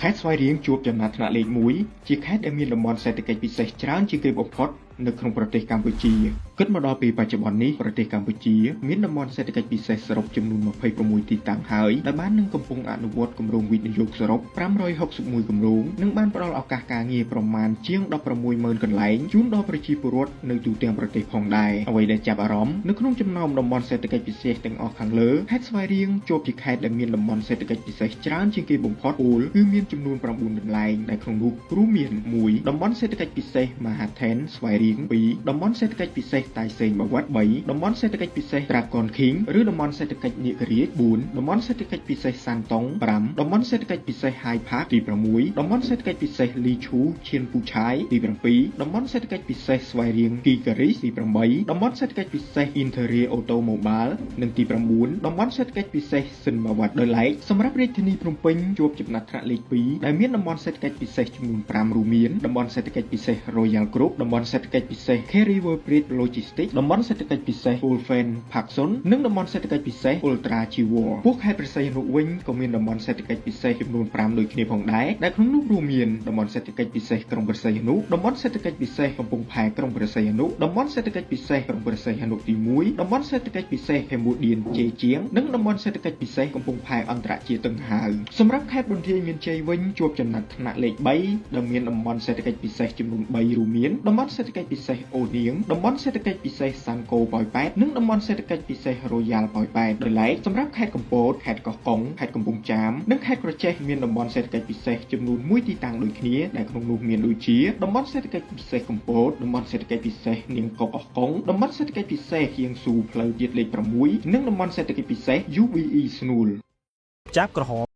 ខេត្តស្វាយរៀងជួបចំណាត់ថ្នាក់លេខ1ជាខេត្តដែលមានតំបន់សេដ្ឋកិច្ចពិសេសច្រើនជាងគេបំផុតនៅក្នុងប្រទេសកម្ពុជាគិតមកដល់ពេលបច្ចុប្បន្ននេះប្រទេសកម្ពុជាមានតំបន់សេដ្ឋកិច្ចពិសេសសរុបចំនួន26ទីតាំងហើយដែលបាននឹងកំពុងអនុវត្តគម្រោងវិនិយោគសរុប561គម្រោងនិងបានផ្ដល់ឱកាសការងារប្រមាណជាង160,000កន្លែងជូនដល់ប្រជាពលរដ្ឋនៅទូទាំងប្រទេសផងដែរអ្វីដែលចាប់អារម្មណ៍នៅក្នុងចំណោមតំបន់សេដ្ឋកិច្ចពិសេសទាំងអស់ខាងលើខេត្តស្វាយរៀងជាប់ជាខេត្តដែលមានតំបន់សេដ្ឋកិច្ចពិសេសច្រើនជាងគេបំផុតគឺមានចំនួន9កន្លែងដែលក្នុងនោះរួមមាន1តំបន់សេដ្ឋកិច្ចពិសេសមហាថេនស្វាយរៀង2តំបន់សេដ្ឋកិច្ចពិសេសតៃសេងបាវិត3តំបន់សេដ្ឋកិច្ចពិសេសត្រាកនឃីងឬតំបន់សេដ្ឋកិច្ចនាគរាជ4តំបន់សេដ្ឋកិច្ចពិសេសសានតុង5តំបន់សេដ្ឋកិច្ចពិសេសហៃផាកទី6តំបន់សេដ្ឋកិច្ចពិសេសលីឈូឈៀនពូឆាយទី7តំបន់សេដ្ឋកិច្ចពិសេសស្វាយរៀងគីការីសទី8តំបន់សេដ្ឋកិច្ចពិសេស Interior Automobile និងទី9តំបន់សេដ្ឋកិច្ចពិសេសសិនបាវិតដោយឡែកសម្រាប់រាជធានីភ្នំពេញជាប់ចំណាត់ថ្នាក់លេខ2ដែលមានតំបន់សេដ្ឋកិច្ចពិសេសចំនួន5រួមមានតំបន់សេដ្ឋកិច្ចពិសេស Royal Group តំបន់សេដ្ឋកិច្ចពិសេស River Bridge Logistics តំបន់សេដ្ឋកិច្ចពិសេស Fulfen Pakson និងតំបន់សេដ្ឋកិច្ចពិសេស Ultra Chiwar ពួកខេត្តព្រះសីហនុវិញក៏មានតំបន់សេដ្ឋកិច្ចពិសេសចំនួន5ដូចគ្នាផងដែរដែលក្នុងនោះរួមមានតំបន់សេដ្ឋកិច្ចពិសេសក្រុងព្រះសីហនុតំបន់សេដ្ឋកិច្ចពិសេសកំពង់ផែក្រុងព្រះសីហនុតំបន់សេដ្ឋកិច្ចពិសេសក្រុងព្រះសីហនុទី1តំបន់សេដ្ឋកិច្ចពិសេស Cambodia ជេជាងនិងតំបន់សេដ្ឋកិច្ចពិសេសកំពង់ផែអន្តរជាតិតឹងហាវសម្រាប់ខេត្តបន្ទាយមានជ័យវិញជាប់ចំណាត់ថ្នាក់លេខ3ដែលមានតំបន់សេដ្ឋកិច្ចពិសេសចំនួន3រួមមានតំបន់សេដ្ឋកិច្ចពិសេសអូនៀងតំបន់សេដ្ឋកិច្ចពិសេសសាន់កូប៉ោយប៉ែតនិងតំបន់សេដ្ឋកិច្ចពិសេសរ៉ូយ៉ាល់ប៉ោយប៉ែតដោយឡែកសម្រាប់ខេត្តកំពតខេត្តកោះកុងខេត្តកំពង់ចាមនិងខេត្តក្រចេះមានតំបន់សេដ្ឋកិច្ចពិសេសចំនួន1ទីតាំងដូចគ្នាដែលក្នុងនោះមានដូចជាតំបន់សេដ្ឋកិច្ចពិសេសកំពតតំបន់សេដ្ឋកិច្ចពិសេសនាងកកោះកុងតំបន់សេដ្ឋកិច្ចពិសេសហៀងស៊ូផ្លូវជាតិលេខ6និងតំបន់សេដ្ឋកិច្ចពិសេស UBE ស្នួលចាប់ក្រហម